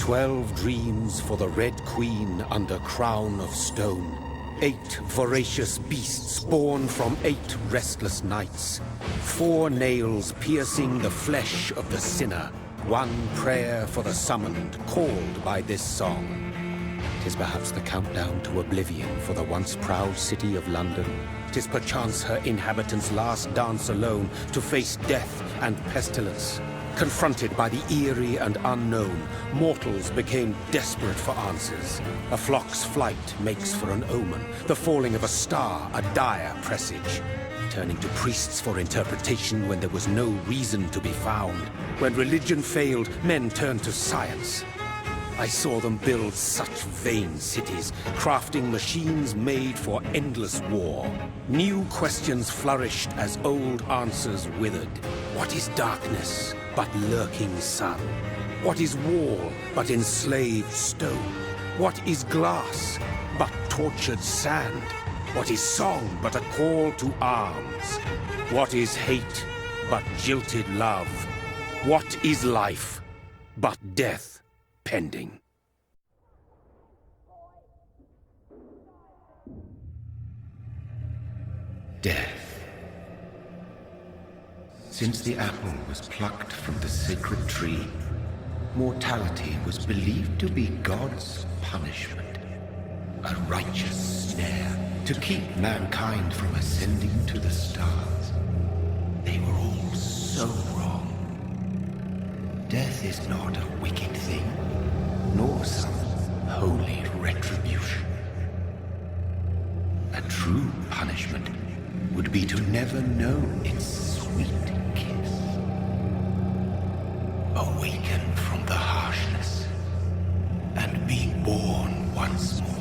12 dreams for the Red Queen under crown of stone. 8 voracious beasts born from 8 restless nights. 4 nails piercing the flesh of the sinner. 1 prayer for the summoned, called by this song. 'Tis perhaps the countdown to oblivion for the once proud city of London. 'Tis perchance her inhabitants' last dance alone to face death and pestilence. Confronted by the eerie and unknown, mortals became desperate for answers. A flock's flight makes for an omen, the falling of a star a dire presage. Turning to priests for interpretation when there was no reason to be found. When religion failed, men turned to science. I saw them build such vain cities, crafting machines made for endless war. New questions flourished as old answers withered. What is darkness but lurking sun? What is wall but enslaved stone? What is glass but tortured sand? What is song but a call to arms? What is hate but jilted love? What is life but death pending? Death. Since the apple was plucked from the sacred tree, mortality was believed to be God's punishment. A righteous snare to keep mankind from ascending to the stars. They were all so wrong. Death is not a wicked thing, nor some holy retribution. A true punishment would be to never know its sweet kiss. Awaken from the harshness and be born once more.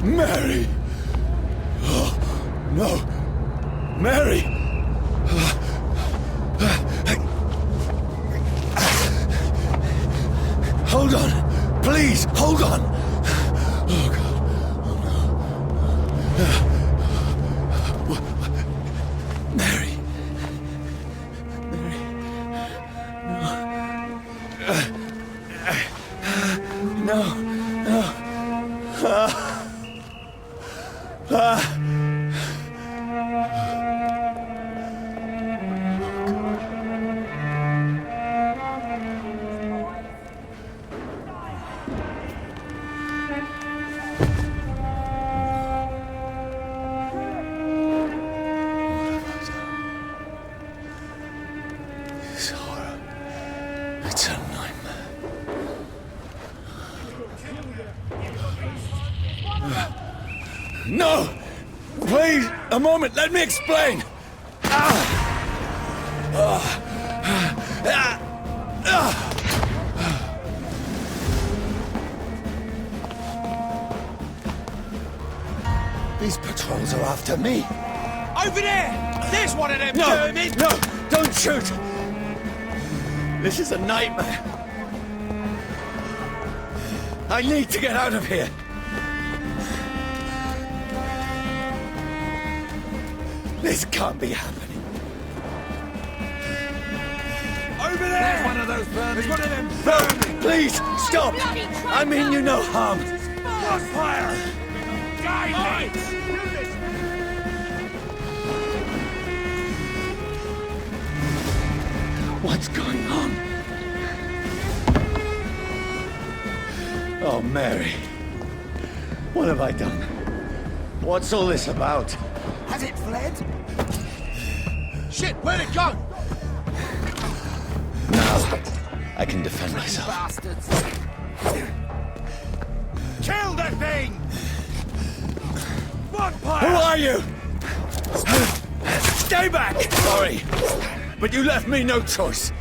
Mary! Oh, no! Mary! Hold on! Please, hold on! Oh, God. Oh, no. Mary! Mary! It's a nightmare. No! Please, a moment, let me explain! These patrols are after me. Over there! There's one of them No! Germans! No! Don't shoot! This is a nightmare. I need to get out of here. This can't be happening. Over there! There's one of those Germans! There's one of them Germans! Please, stop! I mean you no harm. Crossfire! Guide me! What's going on? Oh, Mary. What have I done? What's all this about? Has it fled? Shit, where'd it go? Now, I can defend myself. Bastards! Kill the thing! Vampyr! Who are you? Stay back! Sorry, but you left me no choice.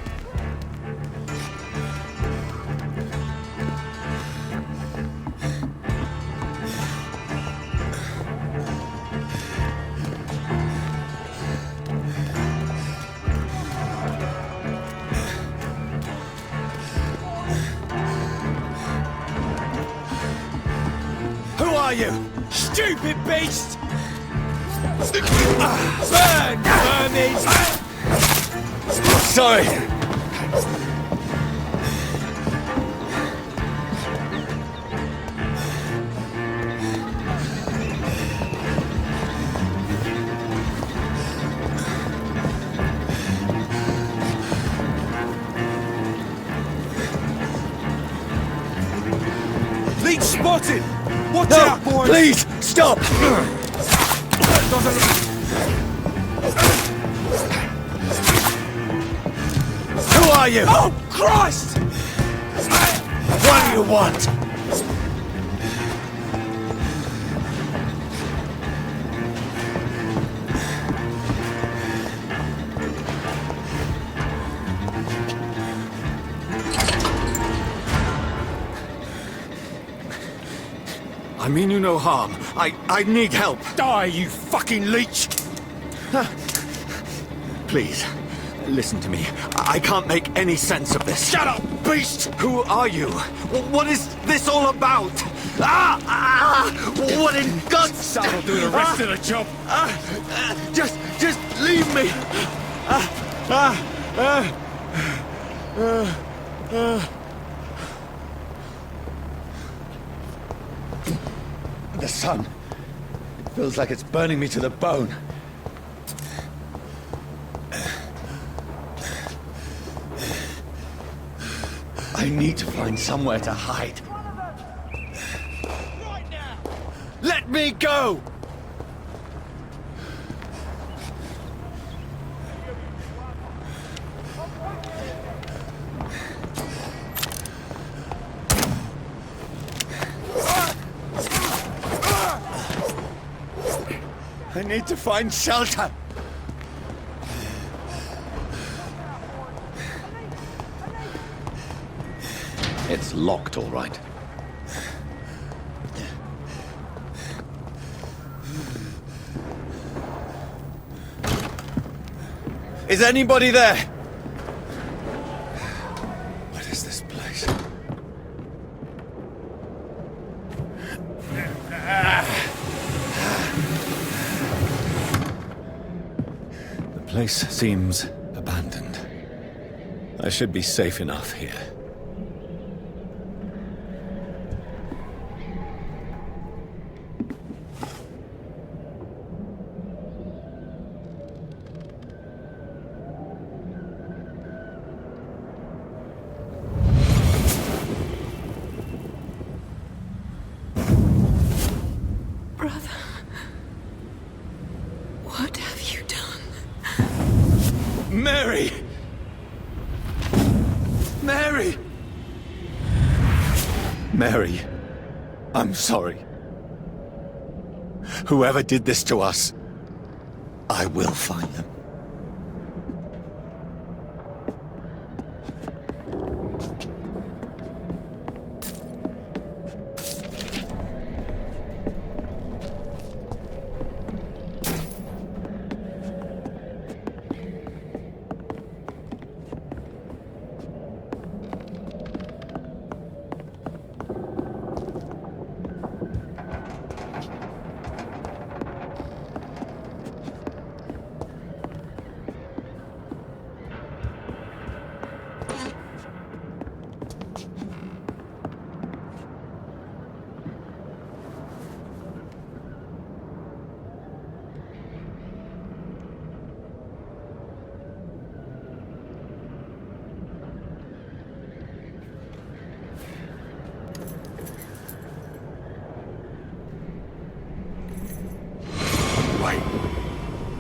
Who are you? Stupid beast! Burn, vermin! Sorry. Leech spotted! Watch No, out, boys! please, stop! Who are you? Oh, Christ! What do you want? I mean you no harm. I need help. Die, you fucking leech! Please, listen to me. I can't make any sense of this. Shut up, beast! Who are you? What is this all about? What in God's... That'll do the rest of the job. Just leave me. The sun. It feels like it's burning me to the bone. I need to find somewhere to hide. Right now! Let me go! I need to find shelter. It's locked, all right. Is anybody there? What is this place? The place seems abandoned. I should be safe enough here. Brother, what have you done? Mary! Mary! Mary! Mary, I'm sorry. Whoever did this to us, I will find them.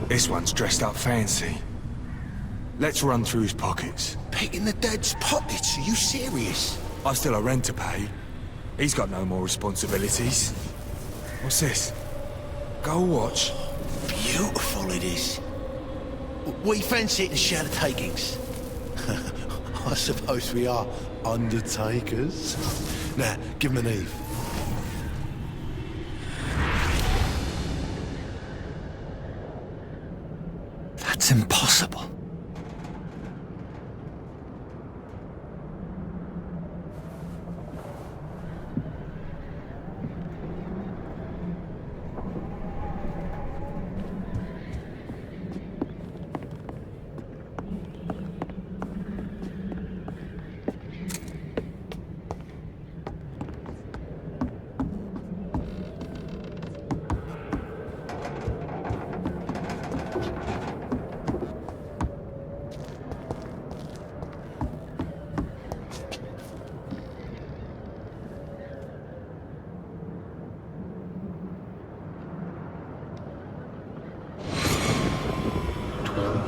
This one's dressed up fancy. Let's run through his pockets. Picking the dead's pockets? Are you serious? I've still a rent to pay. He's got no more responsibilities. What's this? Gold watch. Beautiful it is. We fancy it to share the takings. I suppose we are undertakers. Now, give him an Eve. That's impossible.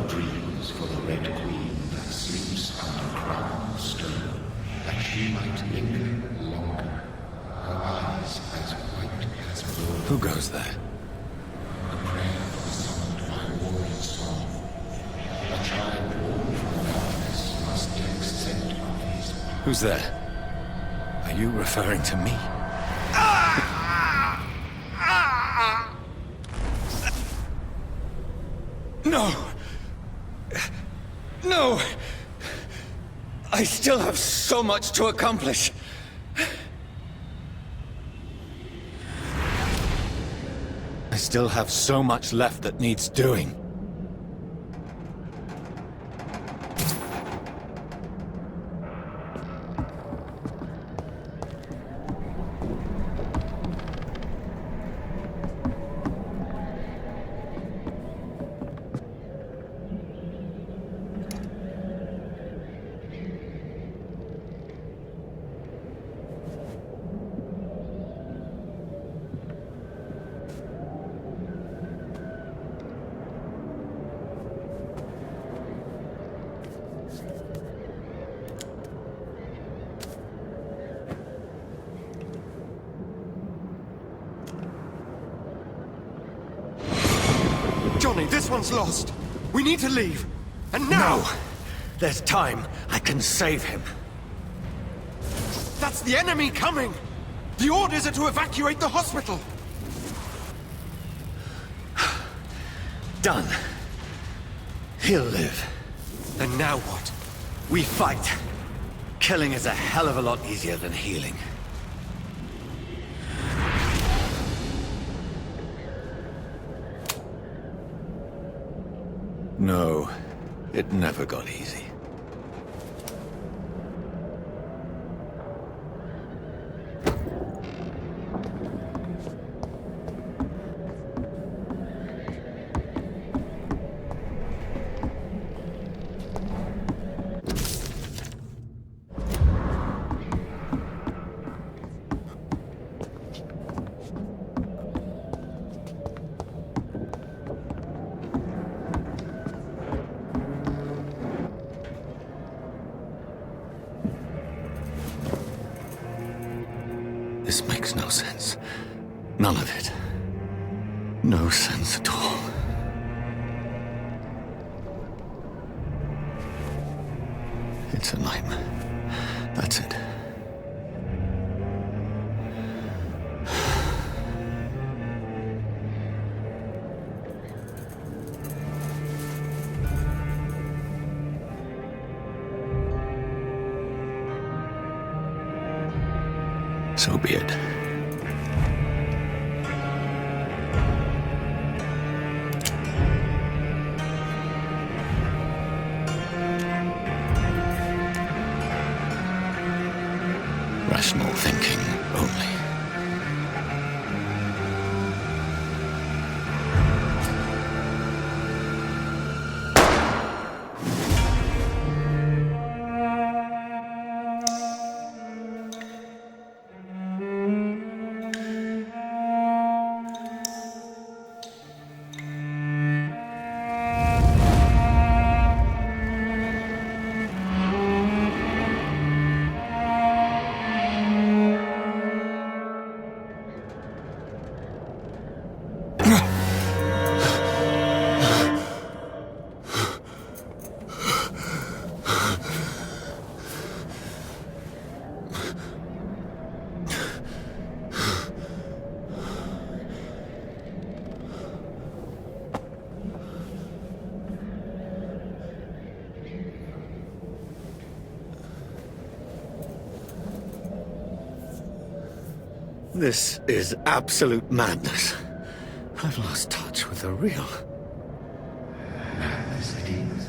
Dreams for the Red Queen that sleeps under crown of stone, that she might linger longer, her eyes as white as wool. Who goes there? The prayer was summoned by warrior song. A child born from darkness must take scent of his power. Who's there? Are you referring to me? No! No! I still have so much to accomplish. I still have so much left that needs doing. Johnny, this one's lost. We need to leave. And now! No! There's time. I can save him. That's the enemy coming! The orders are to evacuate the hospital! Done. He'll live. And now what? We fight. Killing is a hell of a lot easier than healing. No, it never got easy. sense. None of it. No sense at all. It's a nightmare. That's it. So be it. Rational thinking only. This is absolute madness. I've lost touch with the real. Madness it is,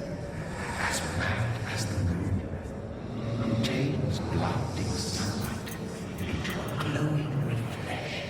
as mad as the moon, contains blinding sunlight into a glowing reflection.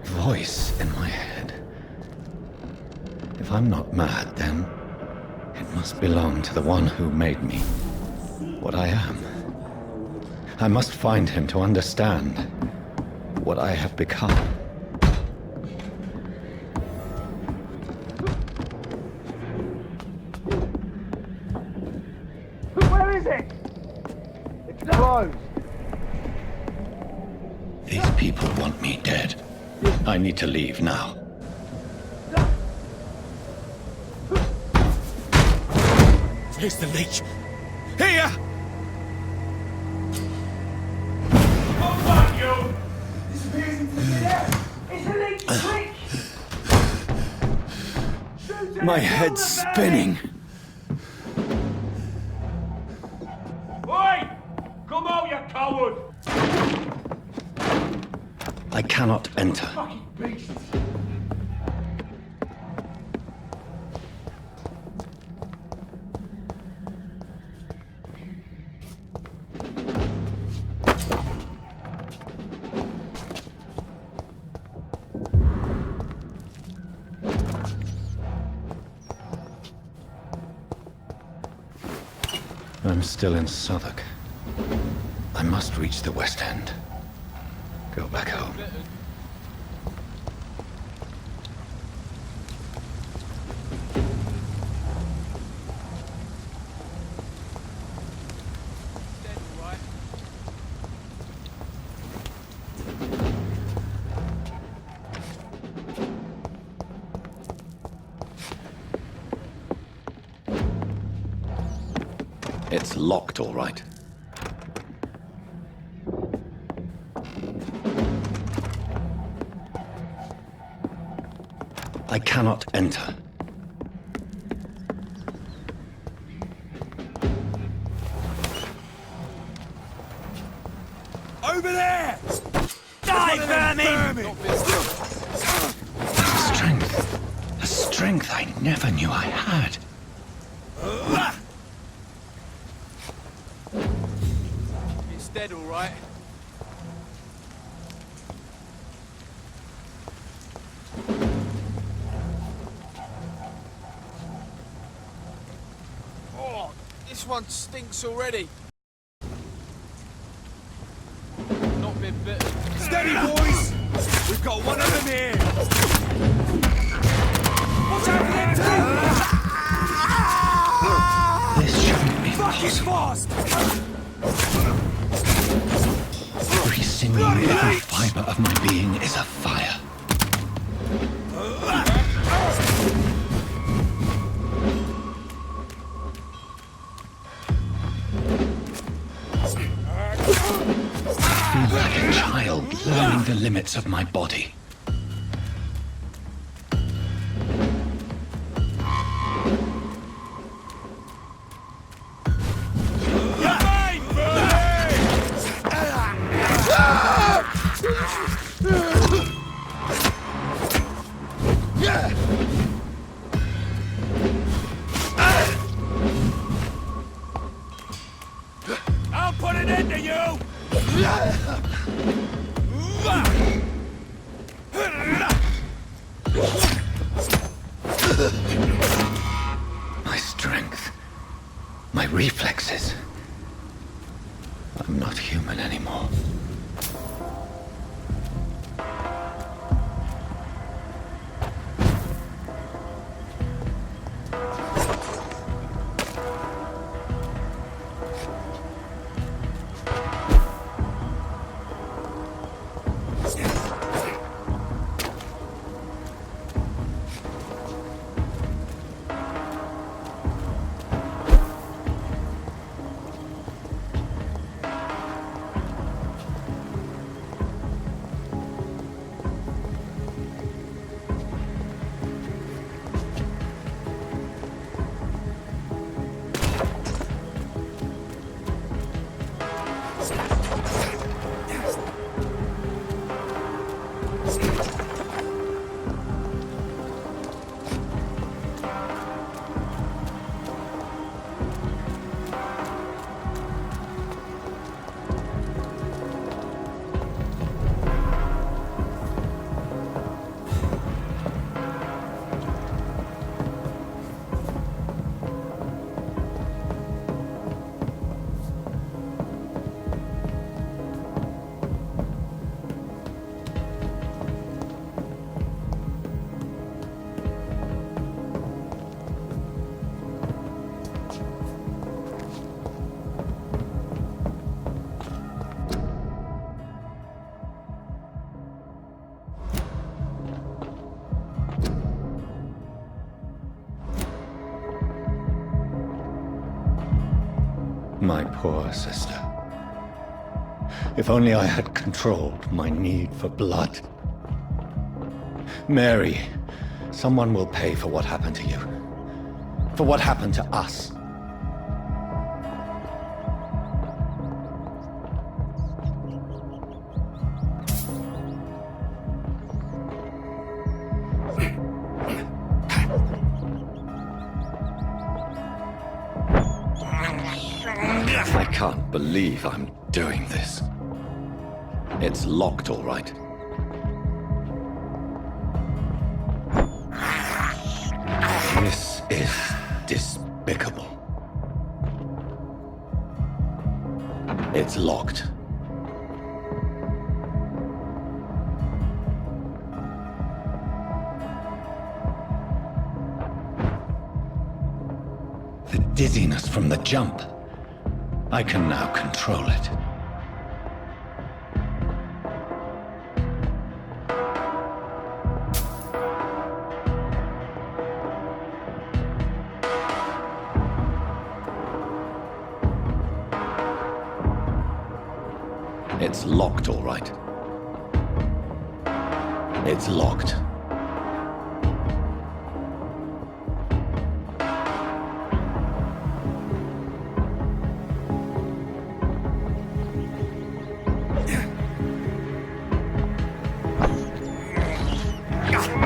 Voice in my head. If I'm not mad, then it must belong to the one who made me what I am. I must find him to understand what I have become. Where is it? It's closed. These people want me dead. I need to leave now. Here's the leech. Here! Oh, fuck you! Disappears into the air. It's a leak! Quick! Shoot it! My head's spinning. Oi! Come out, you coward! I cannot enter. Fucking beast! I'm still in Southwark. I must reach the West End. Go back home. It's locked, all right. I cannot enter. Over there! Die, vermin! A strength I never knew I had. It's dead, all right. Oh, this one stinks already. Not been bitten. Steady, boys! We've got one of them here! Watch out for them two! This shouldn't be Fuck is possible. fast! Every sinew, every fiber of my being is afire. I feel like a child learning the limits of my body. I'll put an end to you! My strength, my reflexes. I'm not human anymore. My poor sister. If only I had controlled my need for blood. Mary, someone will pay for what happened to you. For what happened to us. I can't believe I'm doing this. It's locked, all right. This is despicable. It's locked. The dizziness from the jump. I can now control it. It's locked, all right. It's locked.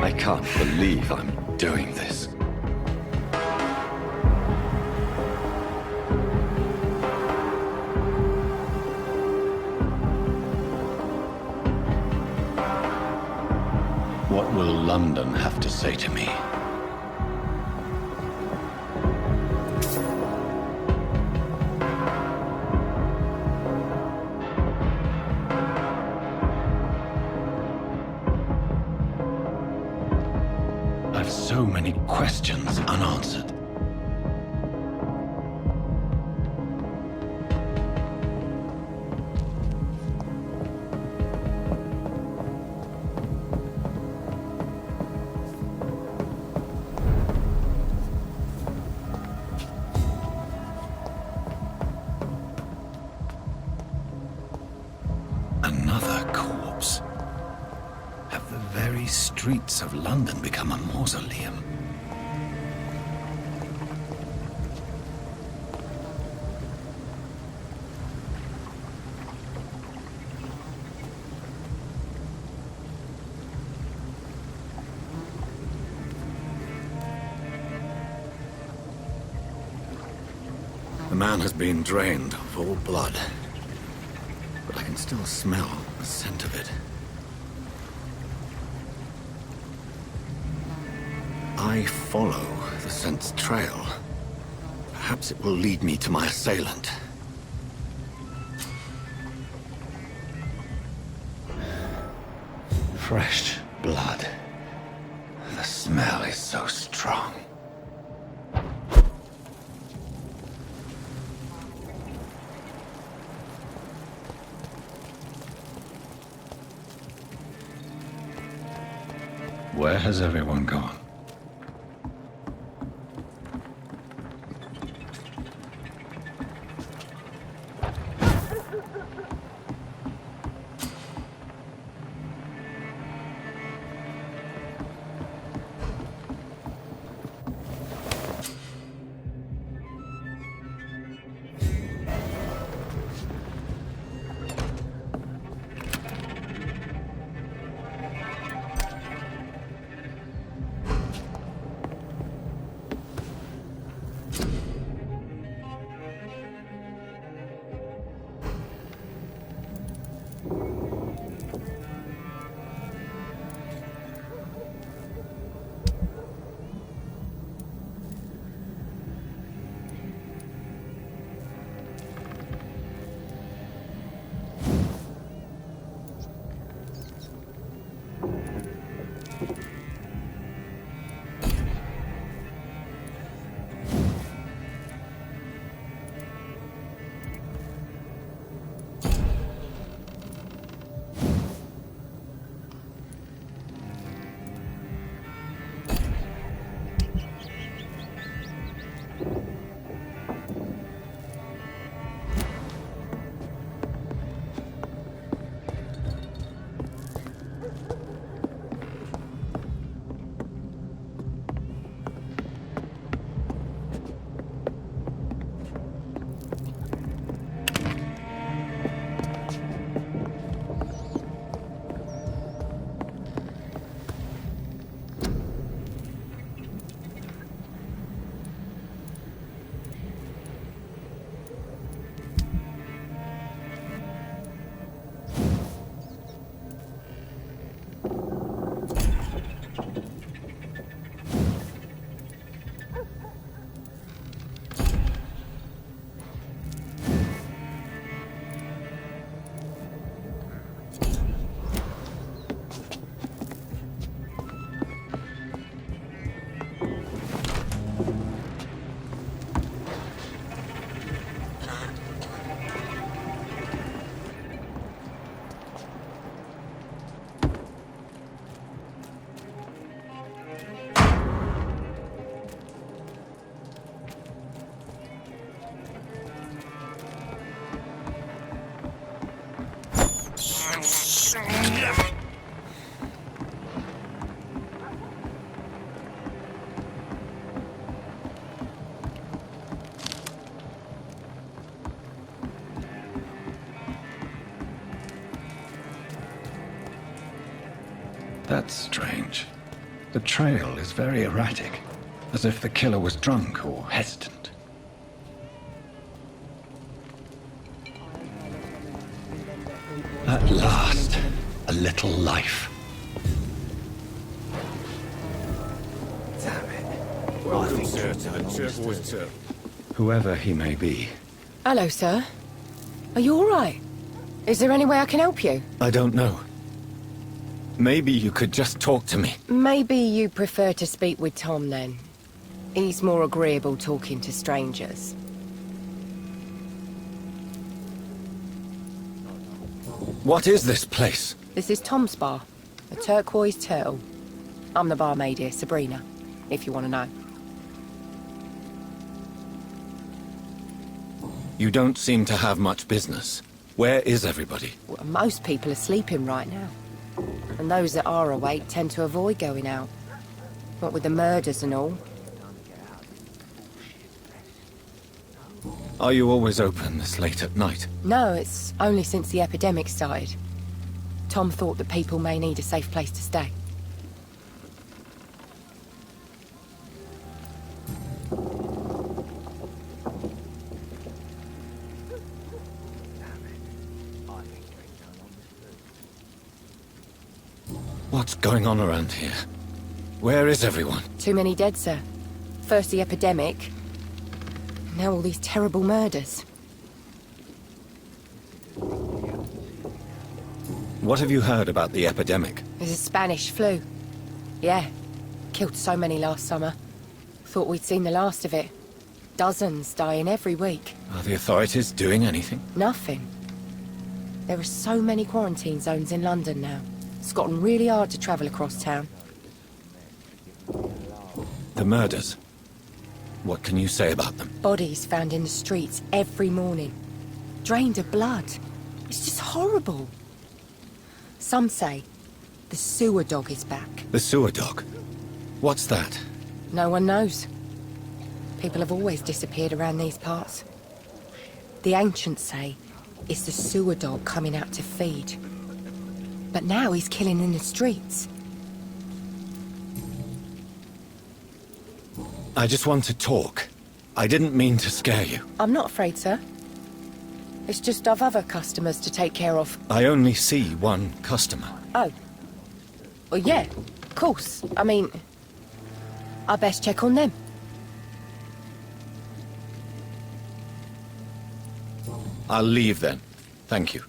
I can't believe I'm doing this. What will London have to say to me? I've so many questions unanswered. Another corpse. Have the very streets of London become a mausoleum? The man has been drained of all blood, but I can still smell the scent of it. I follow the scent's trail. Perhaps it will lead me to my assailant. Fresh blood. The smell is so strong. Where has everyone gone? That's strange. The trail is very erratic, as if the killer was drunk or hesitant. At last, a little life. Damn it. Welcome, sir, to the Turquoise Turtle. Whoever he may be. Hello, sir. Are you all right? Is there any way I can help you? I don't know. Maybe you could just talk to me. Maybe you prefer to speak with Tom, then. He's more agreeable talking to strangers. What is this place? This is Tom's bar, a Turquoise Turtle. I'm the barmaid here, Sabrina, if you want to know. You don't seem to have much business. Where is everybody? Well, most people are sleeping right now. And those that are awake tend to avoid going out. What with the murders and all. Are you always open this late at night? No, it's only since the epidemic started. Tom thought that people may need a safe place to stay. What's going on around here? Where is everyone? Too many dead, sir. First the epidemic, now all these terrible murders. What have you heard about the epidemic? There's a Spanish flu. Yeah, killed so many last summer. Thought we'd seen the last of it. Dozens dying every week. Are the authorities doing anything? Nothing. There are so many quarantine zones in London now. It's gotten really hard to travel across town. The murders. What can you say about them? Bodies found in the streets every morning. Drained of blood. It's just horrible. Some say the sewer dog is back. The sewer dog? What's that? No one knows. People have always disappeared around these parts. The ancients say it's the sewer dog coming out to feed. But now he's killing in the streets. I just want to talk. I didn't mean to scare you. I'm not afraid, sir. It's just I've other customers to take care of. I only see one customer. Oh. Well, yeah, of course. I mean, I best check on them. I'll leave then. Thank you.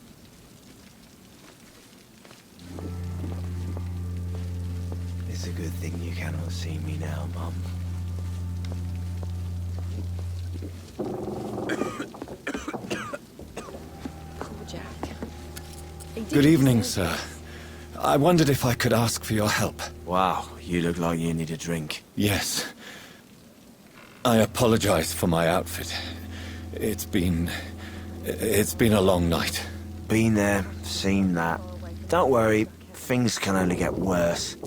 It's a good thing you cannot see me now, Mum. Jack. Good evening, sir. I wondered if I could ask for your help. Wow, you look like you need a drink. Yes. I apologize for my outfit. It's been a long night. Been there, seen that. Don't worry, things can only get worse.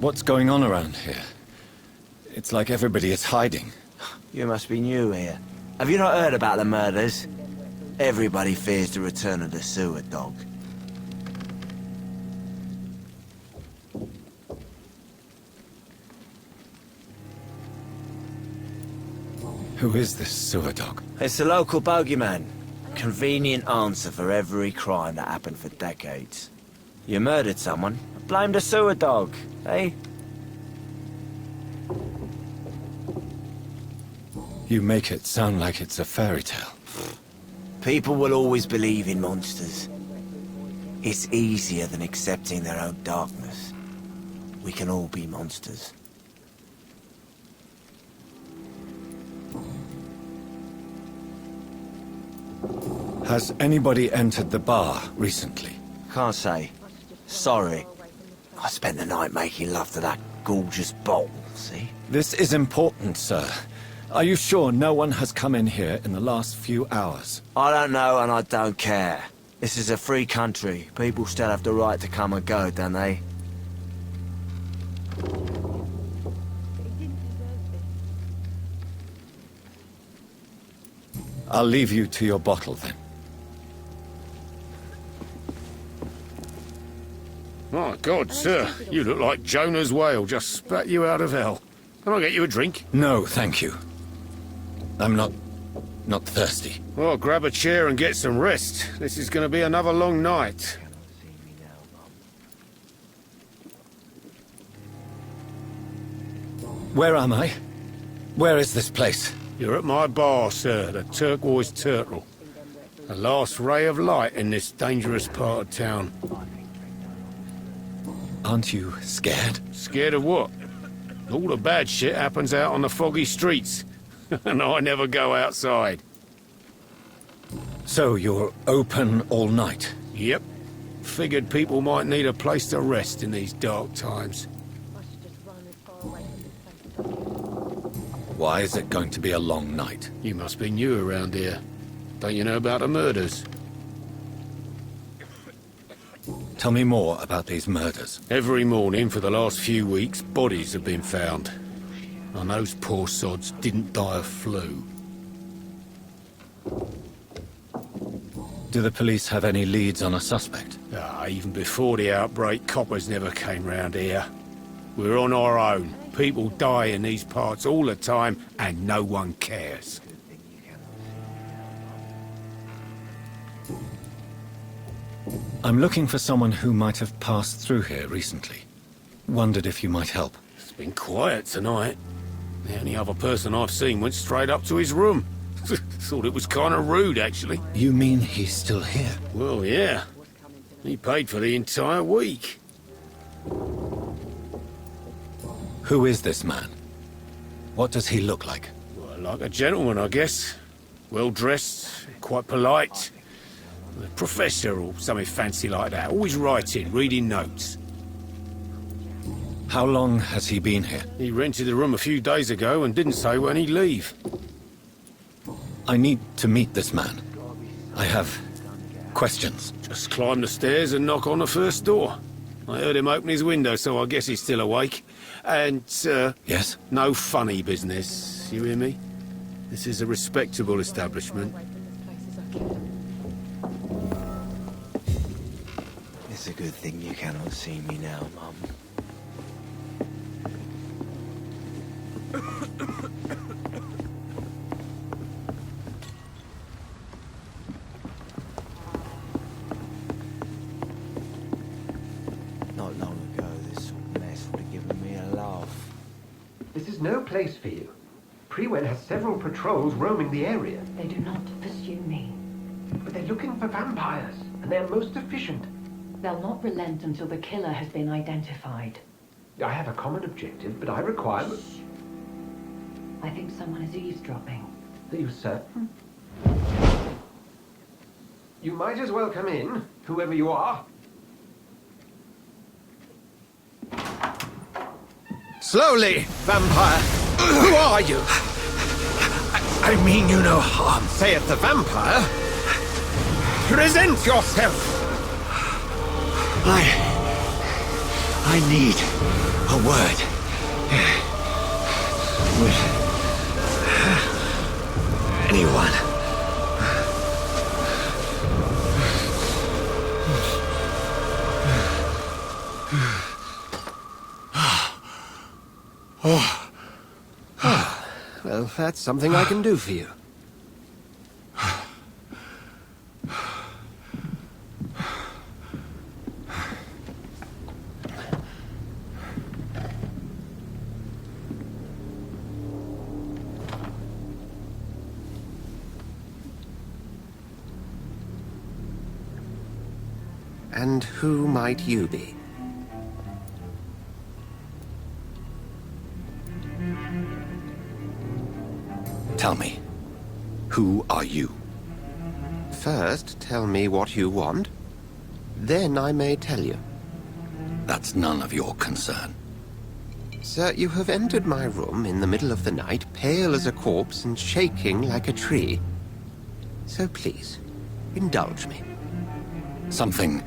What's going on around here? It's like everybody is hiding. You must be new here. Have you not heard about the murders? Everybody fears the return of the sewer dog. Who is this sewer dog? It's the local bogeyman. Convenient answer for every crime that happened for decades. You murdered someone, blame the sewer dog, eh? You make it sound like it's a fairy tale. People will always believe in monsters. It's easier than accepting their own darkness. We can all be monsters. Has anybody entered the bar recently? Can't say. Sorry. I spent the night making love to that gorgeous bowl, see? This is important, sir. Are you sure no one has come in here in the last few hours? I don't know and I don't care. This is a free country. People still have the right to come and go, don't they? I'll leave you to your bottle then. My God, sir, you look like Jonah's whale just spat you out of hell. Can I get you a drink? No, thank you. I'm not thirsty. Well, grab a chair and get some rest. This is going to be another long night. Where am I? Where is this place? You're at my bar, sir, the Turquoise Turtle. The last ray of light in this dangerous part of town. Aren't you scared? Scared of what? All the bad shit happens out on the foggy streets. And I never go outside. So you're open all night? Yep. Figured people might need a place to rest in these dark times. Why is it going to be a long night? You must be new around here. Don't you know about the murders? Tell me more about these murders. Every morning for the last few weeks, bodies have been found. And those poor sods didn't die of flu. Do the police have any leads on a suspect? Even before the outbreak, coppers never came round here. We're on our own. People die in these parts all the time, and no one cares. I'm looking for someone who might have passed through here recently. Wondered if you might help. It's been quiet tonight. The only other person I've seen went straight up to his room. Thought it was kind of rude, actually. You mean he's still here? Well, yeah. He paid for the entire week. Who is this man? What does he look like? Well, like a gentleman, I guess. Well-dressed, quite polite. A professor or something fancy like that. Always writing, reading notes. How long has he been here? He rented the room a few days ago and didn't say when he'd leave. I need to meet this man. I have questions. Just climb the stairs and knock on the first door. I heard him open his window, so I guess he's still awake. And, Yes? no funny business, you hear me? This is a respectable establishment. It's a good thing you cannot see me now, Mum. Not long ago, this sort of mess would have given me a laugh. This is no place for you. Prewen has several patrols roaming the area. They do not pursue me. But they're looking for vampires, and they're most efficient. They'll not relent until the killer has been identified. I have a common objective, but I require... I think someone is eavesdropping. Are you certain? You might as well come in, whoever you are. Slowly, vampire! Who are you? I mean you no harm. Saith the vampire. Present yourself! I need a word. With anyone. Well, that's something I can do for you. And who might you be? Tell me, who are you? First, tell me what you want. Then I may tell you. That's none of your concern. Sir, you have entered my room in the middle of the night, pale as a corpse and shaking like a tree. So please, indulge me. Someone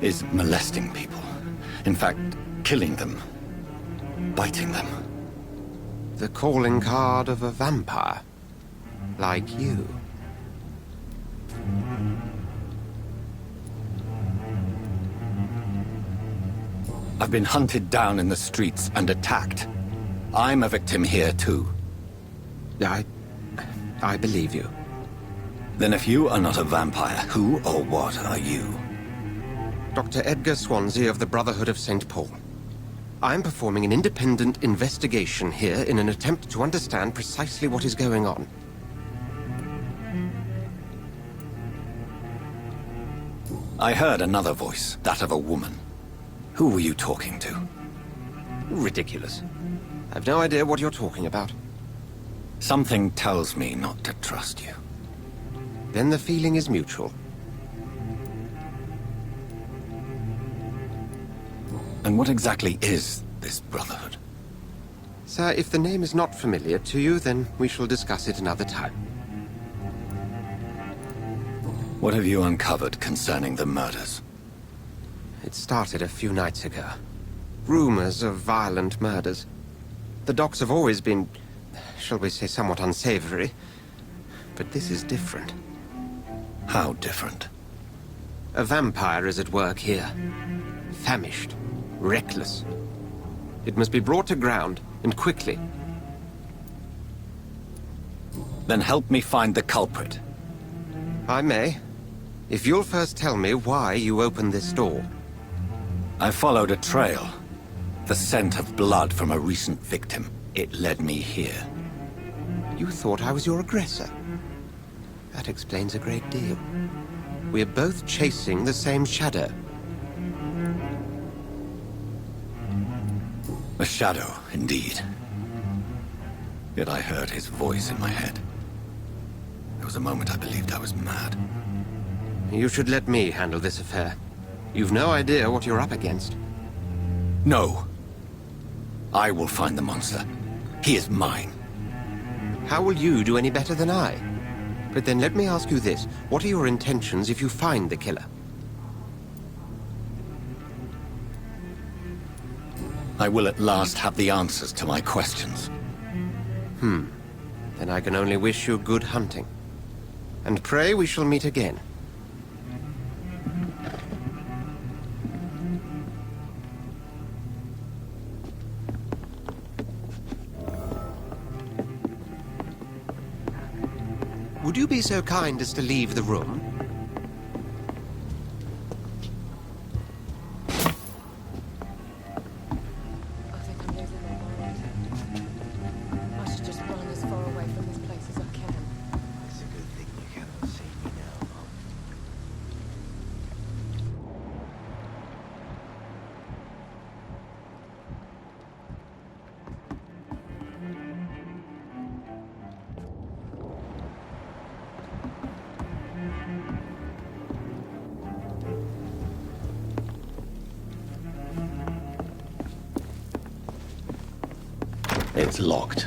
is molesting people. In fact, killing them. Biting them. The calling card of a vampire. Like you. I've been hunted down in the streets and attacked. I'm a victim here, too. I believe you. Then if you are not a vampire, who or what are you? Dr. Edgar Swansea of the Brotherhood of St. Paul. I'm performing an independent investigation here in an attempt to understand precisely what is going on. I heard another voice, that of a woman. Who were you talking to? Ridiculous. I've no idea what you're talking about. Something tells me not to trust you. Then the feeling is mutual. And what exactly is this Brotherhood? Sir, if the name is not familiar to you, then we shall discuss it another time. What have you uncovered concerning the murders? It started a few nights ago. Rumors of violent murders. The docks have always been, shall we say, somewhat unsavory. But this is different. How different? A vampire is at work here. Famished. Reckless. It must be brought to ground, and quickly. Then help me find the culprit. I may. If you'll first tell me why you opened this door. I followed a trail. The scent of blood from a recent victim. It led me here. You thought I was your aggressor. That explains a great deal. We're both chasing the same shadow. A shadow, indeed. Yet I heard his voice in my head. There was a moment I believed I was mad. You should let me handle this affair. You've no idea what you're up against. No. I will find the monster. He is mine. How will you do any better than I? But then let me ask you this. What are your intentions if you find the killer? I will at last have the answers to my questions. Then I can only wish you good hunting. And pray we shall meet again. Would you be so kind as to leave the room? I think I'm losing my mind. I should just run as far away from this place as I can. It's a good thing you cannot see me now, Mom. It's locked.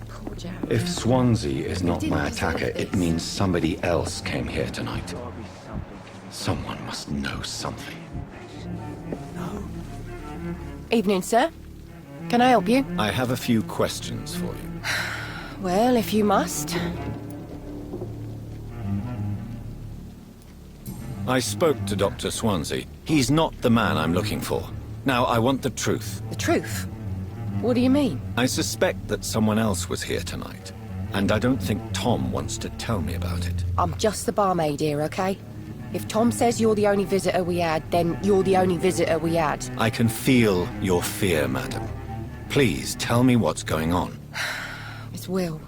Poor Jack. If Swansea is not my attacker, it means somebody else came here tonight. Someone must know something. Evening, sir. Can I help you? I have a few questions for you. Well, if you must. I spoke to Dr. Swansea. He's not the man I'm looking for. Now, I want the truth. The truth? What do you mean? I suspect that someone else was here tonight. And I don't think Tom wants to tell me about it. I'm just the barmaid here, okay? If Tom says you're the only visitor we had, then you're the only visitor we had. I can feel your fear, madam. Please, tell me what's going on. It's Will.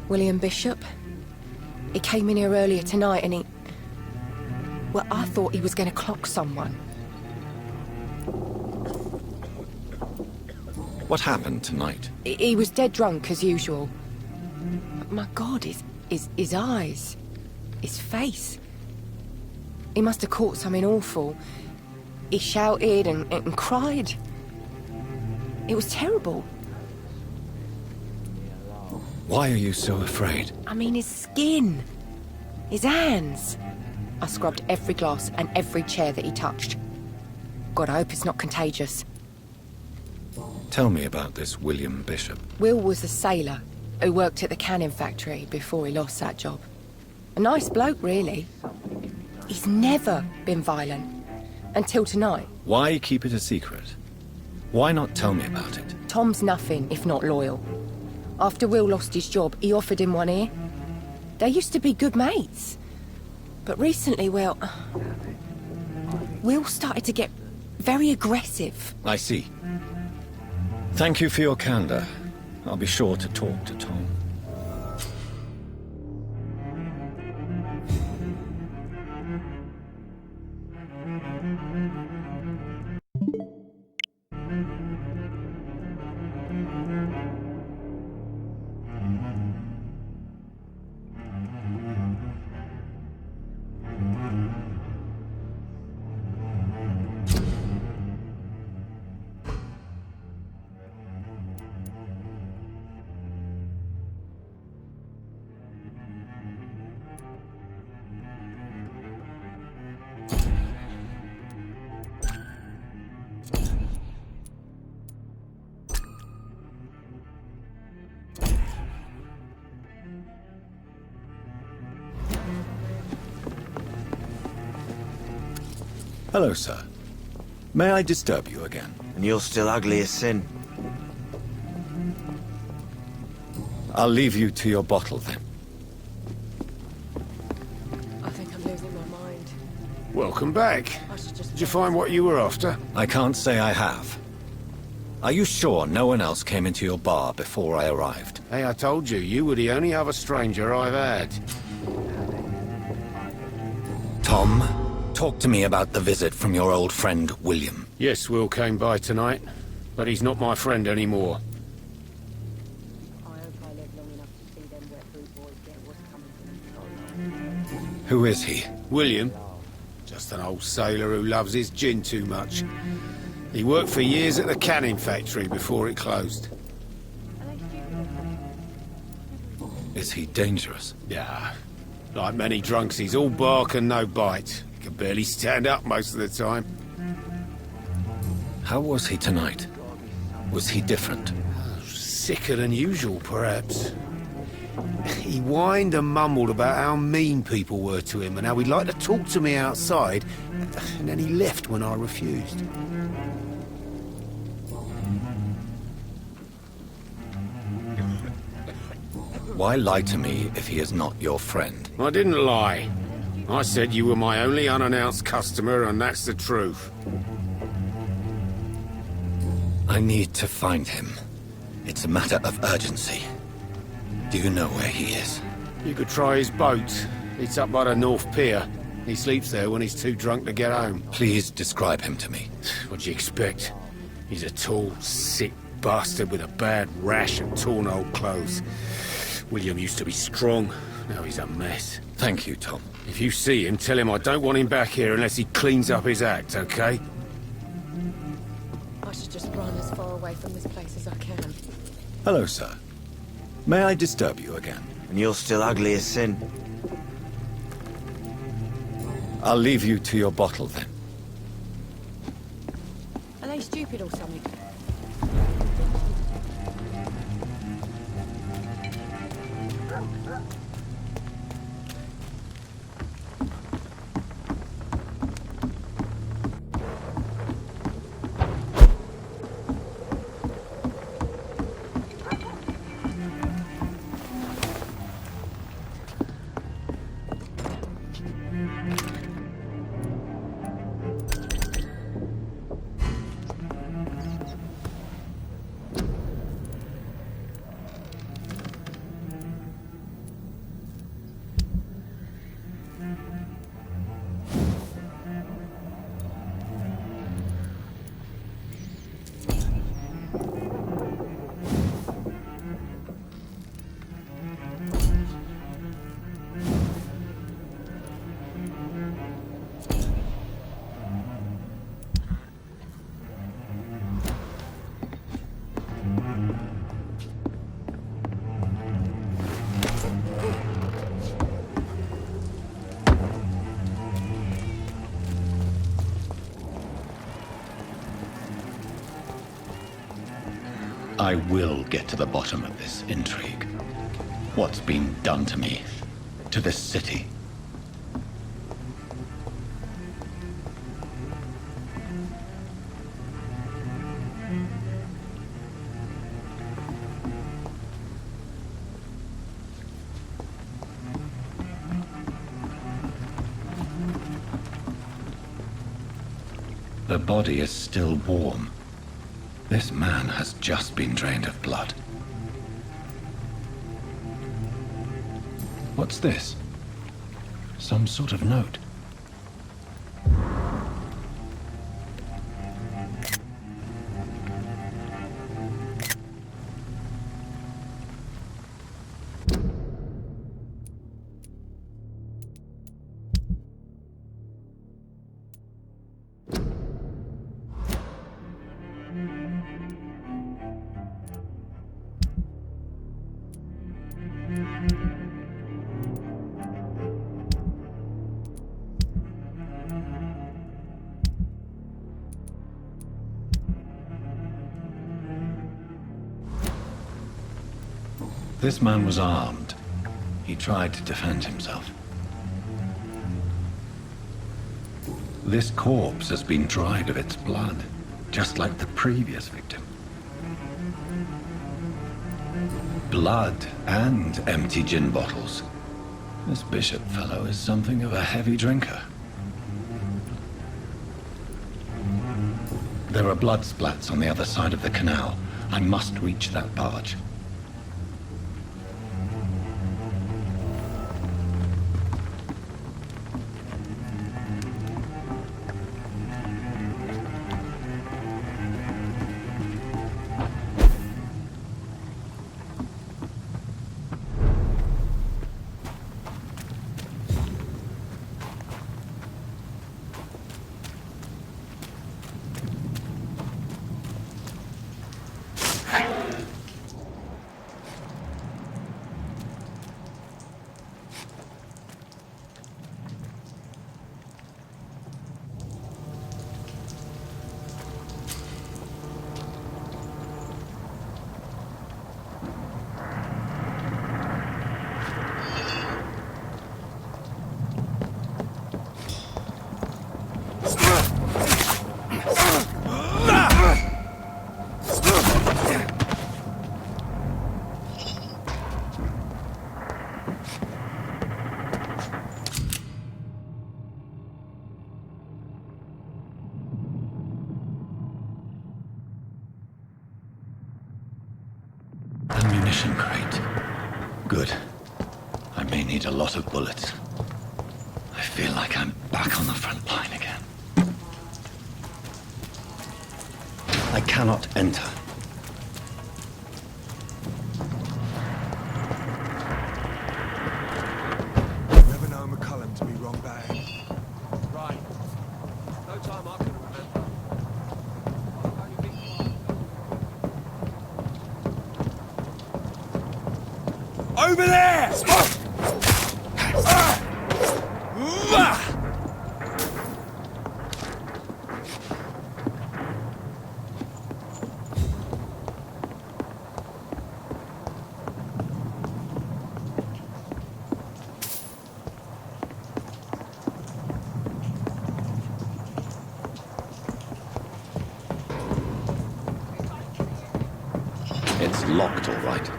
William Bishop. He came in here earlier tonight and he... Well, I thought he was going to clock someone. What happened tonight? He was dead drunk, as usual. But my God, his eyes. His face. He must have caught something awful. He shouted and cried. It was terrible. Why are you so afraid? I mean, his skin. His hands. I scrubbed every glass and every chair that he touched. God, I hope it's not contagious. Tell me about this William Bishop. Will was a sailor who worked at the canning factory before he lost that job. A nice bloke, really. He's never been violent. Until tonight. Why keep it a secret? Why not tell me about it? Tom's nothing if not loyal. After Will lost his job, he offered him one ear. They used to be good mates. But recently, well... Will started to get very aggressive. I see. Thank you for your candor. I'll be sure to talk to Tom. Hello, sir. May I disturb you again? And you're still ugly as sin. I'll leave you to your bottle, then. I think I'm losing my mind. Welcome back. Did you find what you were after? I can't say I have. Are you sure no one else came into your bar before I arrived? Hey, I told you, you were the only other stranger I've had. Tom, talk to me about the visit from your old friend, William. Yes, Will came by tonight, but he's not my friend anymore. Who is he? William. Just an old sailor who loves his gin too much. He worked for years at the canning factory before it closed. Is he dangerous? Yeah. Like many drunks, he's all bark and no bite. He can barely stand up most of the time. How was he tonight? Was he different? Sicker than usual, perhaps. He whined and mumbled about how mean people were to him and how he'd like to talk to me outside, and then he left when I refused. Why lie to me if he is not your friend? I didn't lie. I said you were my only unannounced customer, and that's the truth. I need to find him. It's a matter of urgency. Do you know where he is? You could try his boat. It's up by the North Pier. He sleeps there when he's too drunk to get home. Please describe him to me. What do you expect? He's a tall, sick bastard with a bad rash and torn old clothes. William used to be strong. Now he's a mess. Thank you, Tom. If you see him, tell him I don't want him back here unless he cleans up his act, okay? I should just run as far away from this place as I can. Hello, sir. May I disturb you again? And you're still ugly as sin. I'll leave you to your bottle, then. Are they stupid or something? I will get to the bottom of this intrigue. What's been done to me, to this city. The body is still warm. This man has just been drained of blood. What's this? Some sort of note. This man was armed. He tried to defend himself. This corpse has been dried of its blood, just like the previous victim. Blood and empty gin bottles. This bishop fellow is something of a heavy drinker. There are blood splats on the other side of the canal. I must reach that barge. Ammunition crate. Good. I may need a lot of bullets. I feel like I'm back on the front line again. I cannot enter. Never know McCullum to be wrong bad. Right. No time I can remember. Over there! It's locked, all right.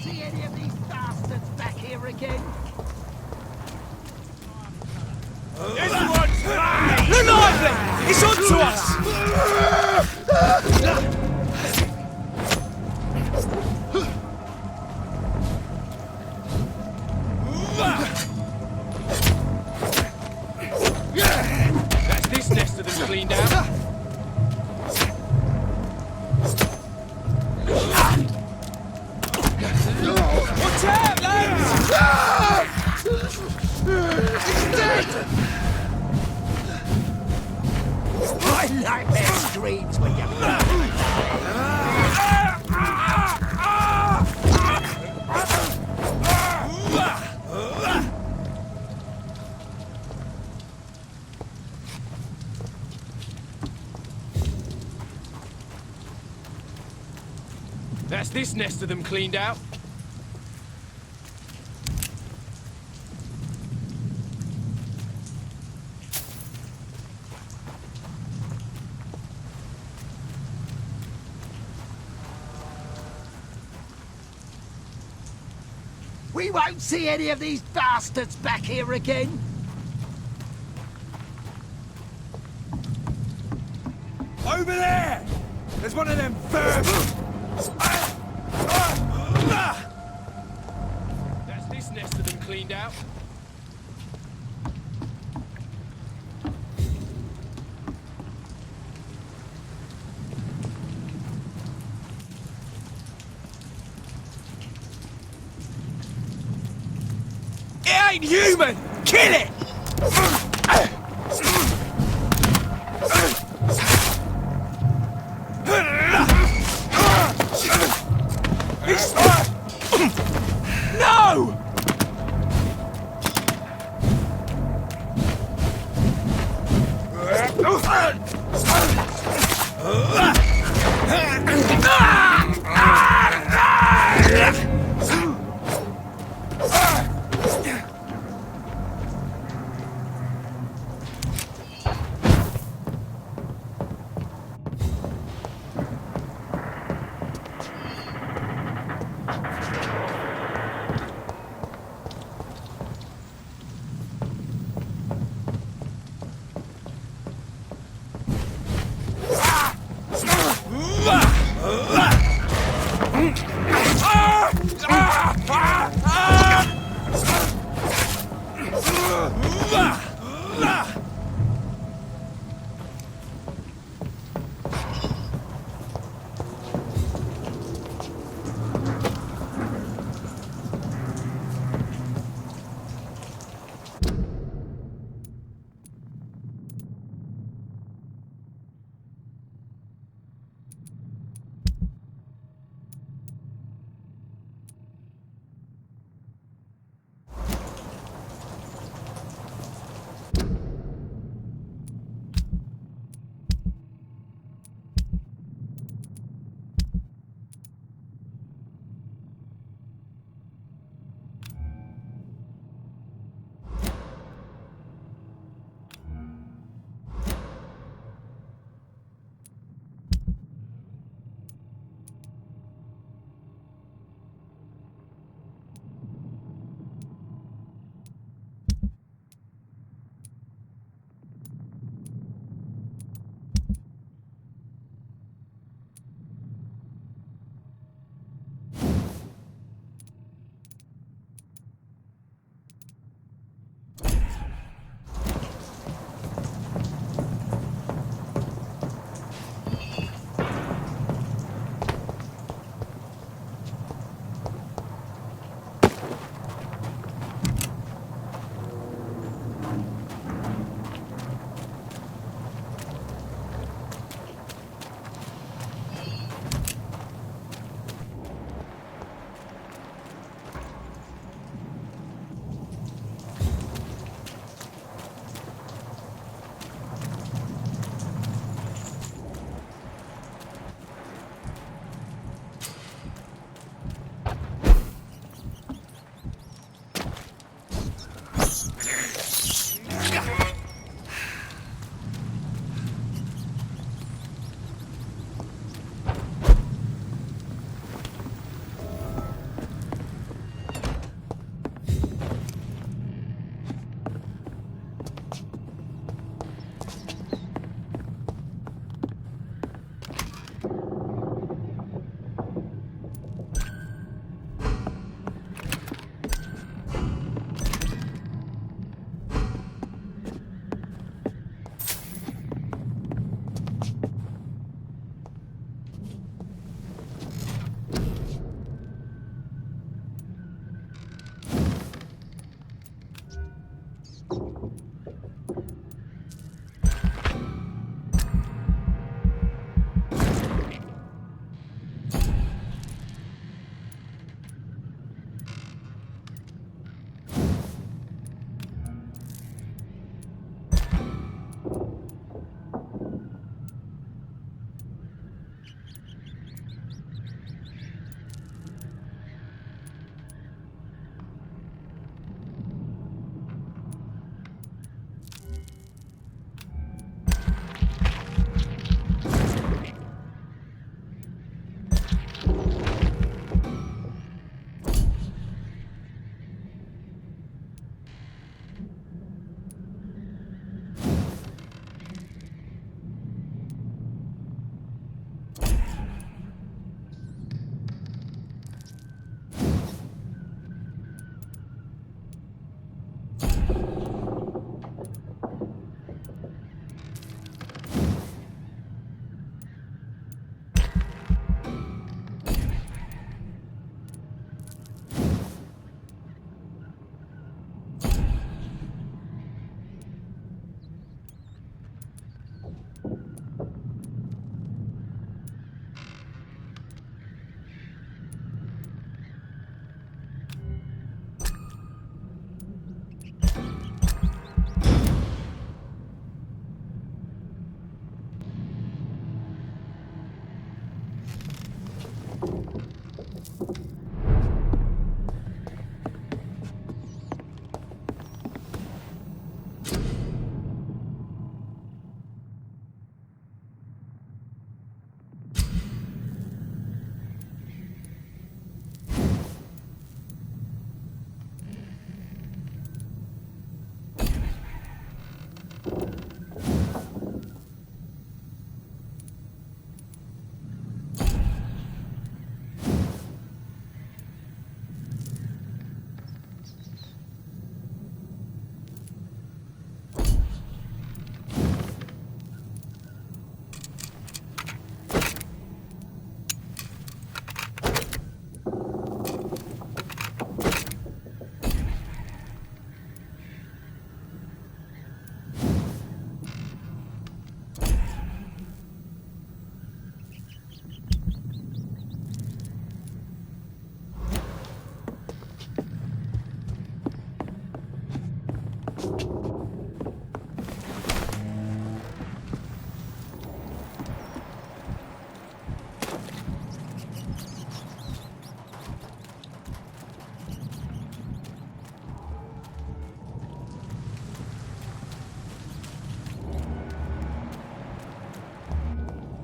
See any of these bastards back here again? This one's mine! Look lively! It's on to us! cleaned out. Watch out, lads! He's dead! My nightmare screams when you... That's this nest of them cleaned out. We won't see any of these bastards back here again. Over there! There's one of them vermin! That's this nest of them cleaned out. It ain't human! Kill it! No!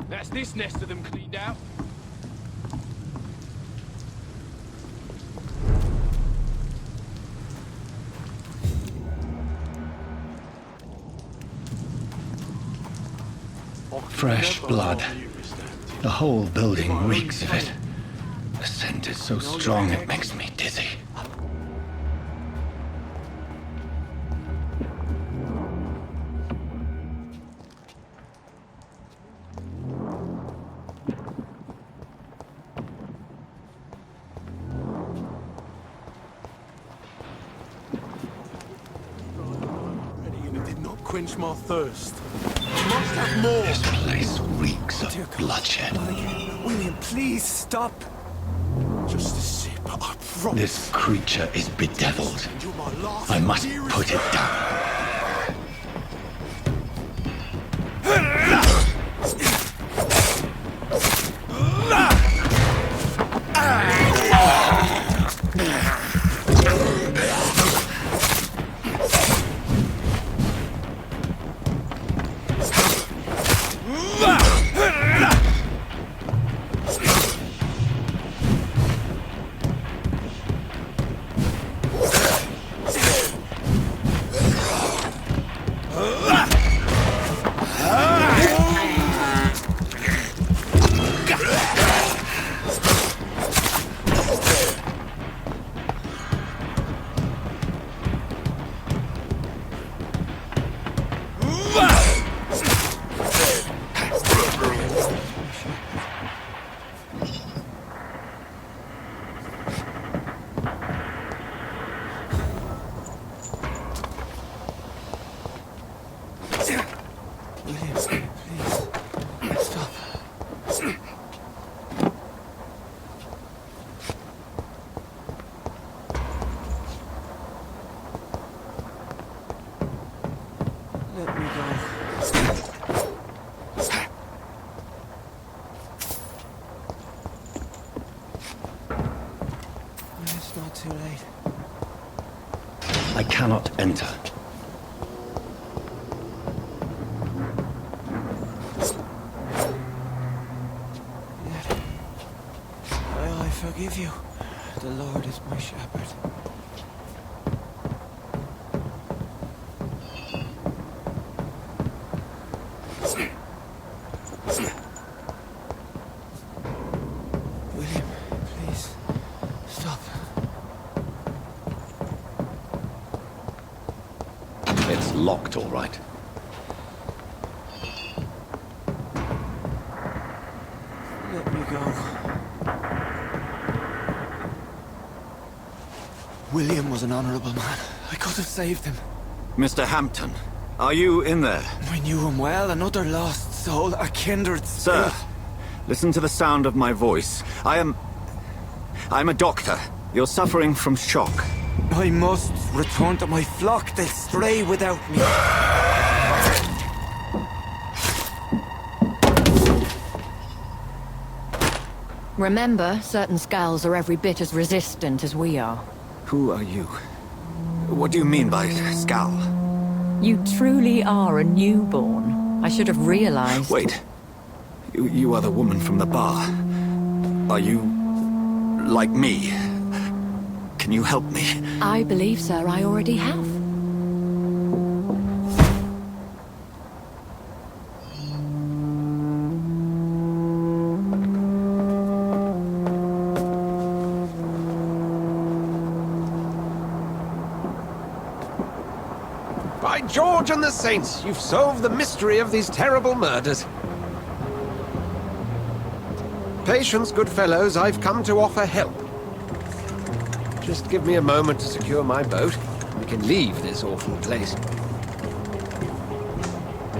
That's this nest of them cleaned out. Fresh blood. The whole building reeks of it. The scent is so strong it makes me dizzy. Quench my thirst. You must have more. This place reeks of bloodshed. William, please stop. Just a sip, I promise. This creature is bedeviled. I must put it down. Let me go. It's not too late. I cannot enter. I forgive you. The Lord is my shepherd. William, please, stop. It's locked, all right. Let me go. William was an honorable man. I could have saved him. Mr. Hampton, are you in there? I knew him well, another lost soul, a kindred Sir, spirit. listen to the sound of my voice. I'm a doctor. You're suffering from shock. I must return to my flock. They'll stray without me. Remember, certain skulls are every bit as resistant as we are. Who are you? What do you mean by scowl? You truly are a newborn. I should have realized. Wait. You are the woman from the bar. Are you like me? Can you help me? I believe, sir, I already have. By George and the Saints, you've solved the mystery of these terrible murders. Patience, good fellows, I've come to offer help. Just give me a moment to secure my boat. We can leave this awful place.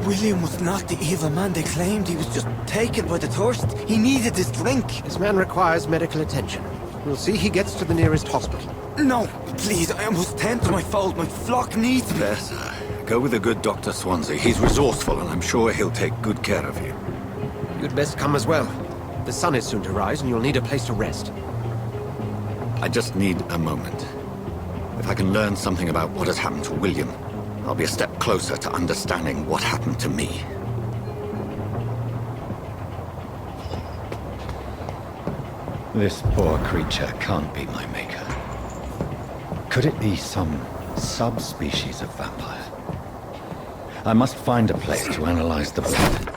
William was not the evil man they claimed. He was just taken by the thirst. He needed this drink. This man requires medical attention. We'll see he gets to the nearest hospital. No, please, I must tend to my fold. My flock needs me. There, sir. Go with the good Dr. Swansea. He's resourceful, and I'm sure he'll take good care of you. You'd best come as well. The sun is soon to rise, and you'll need a place to rest. I just need a moment. If I can learn something about what has happened to William, I'll be a step closer to understanding what happened to me. This poor creature can't be my maker. Could it be some subspecies of vampire? I must find a place to analyze the blood.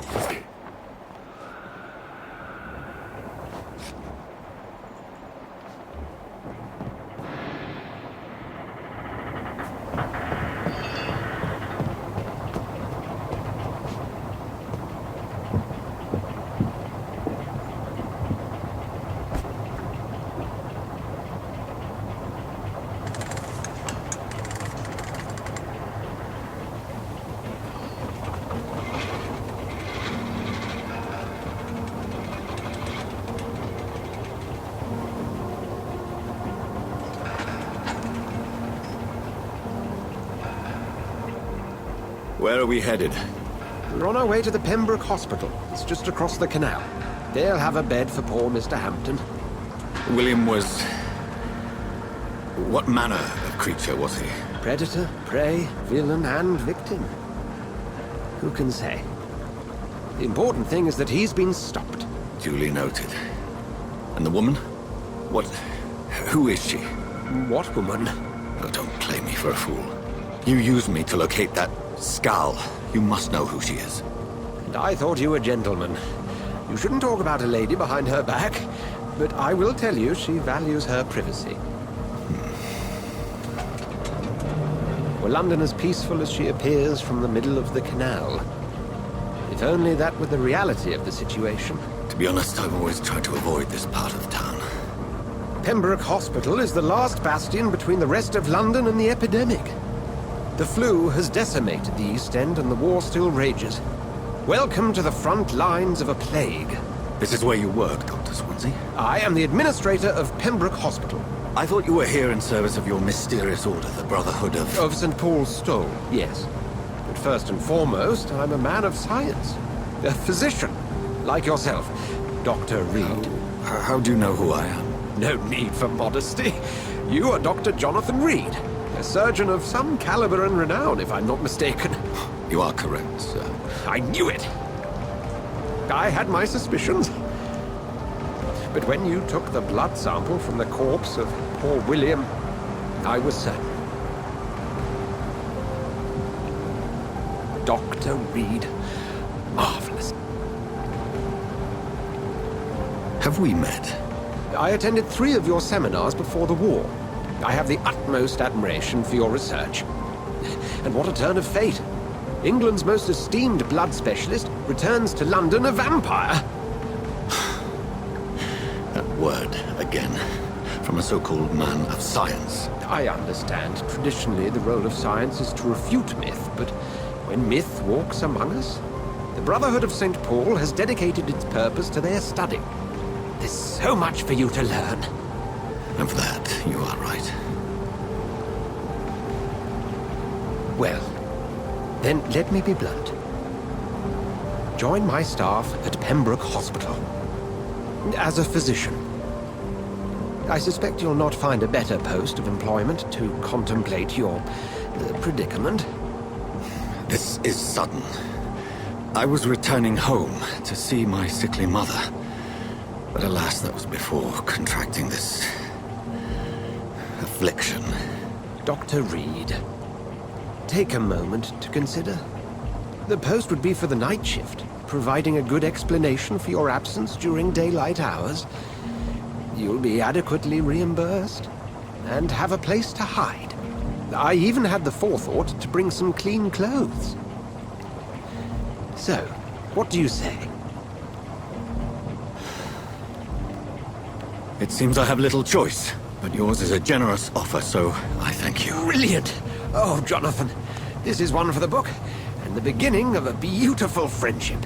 Where are we headed? We're on our way to the Pembroke Hospital. It's just across the canal. They'll have a bed for poor Mr. Hampton. William was... what manner of creature was he? Predator, prey, villain, and victim. Who can say? The important thing is that he's been stopped. Duly noted. And the woman? What... who is she? What woman? Oh, don't play me for a fool. You used me to locate that skull. You must know who she is. And I thought you a gentleman. You shouldn't talk about a lady behind her back, but I will tell you she values her privacy. Were London as peaceful as she appears from the middle of the canal? If only that were the reality of the situation. To be honest, I've always tried to avoid this part of town. Pembroke Hospital is the last bastion between the rest of London and the epidemic. The flu has decimated the East End and the war still rages. Welcome to the front lines of a plague. This is where you work, Dr. Swansea? I am the administrator of Pembroke Hospital. I thought you were here in service of your mysterious order, the Brotherhood of... Of St. Paul's Stole, yes. But first and foremost, I'm a man of science. A physician, like yourself, Dr. Reid. How do you know who I am? No need for modesty. You are Dr. Jonathan Reid, a surgeon of some caliber and renown, if I'm not mistaken. You are correct, sir. I knew it! I had my suspicions. But when you took the blood sample from the corpse of poor William, I was certain. Dr. Reid. Marvelous. Have we met? I attended 3 of your seminars before the war. I have the utmost admiration for your research. And what a turn of fate. England's most esteemed blood specialist returns to London a vampire. That word, again, from a so-called man of science. I understand. Traditionally, the role of science is to refute myth, but when myth walks among us, the Brotherhood of St. Paul has dedicated its purpose to their study. There's so much for you to learn. And for that, you are right. Well, then let me be blunt. Join my staff at Pembroke Hospital. As a physician. I suspect you'll not find a better post of employment to contemplate your predicament. This is sudden. I was returning home to see my sickly mother. But alas, that was before contracting this affliction. Dr. Reid, take a moment to consider. The post would be for the night shift, providing a good explanation for your absence during daylight hours. You'll be adequately reimbursed, and have a place to hide. I even had the forethought to bring some clean clothes. So, what do you say? It seems I have little choice, but yours is a generous offer, so I thank you. Brilliant! Oh, Jonathan, this is one for the book, and the beginning of a beautiful friendship.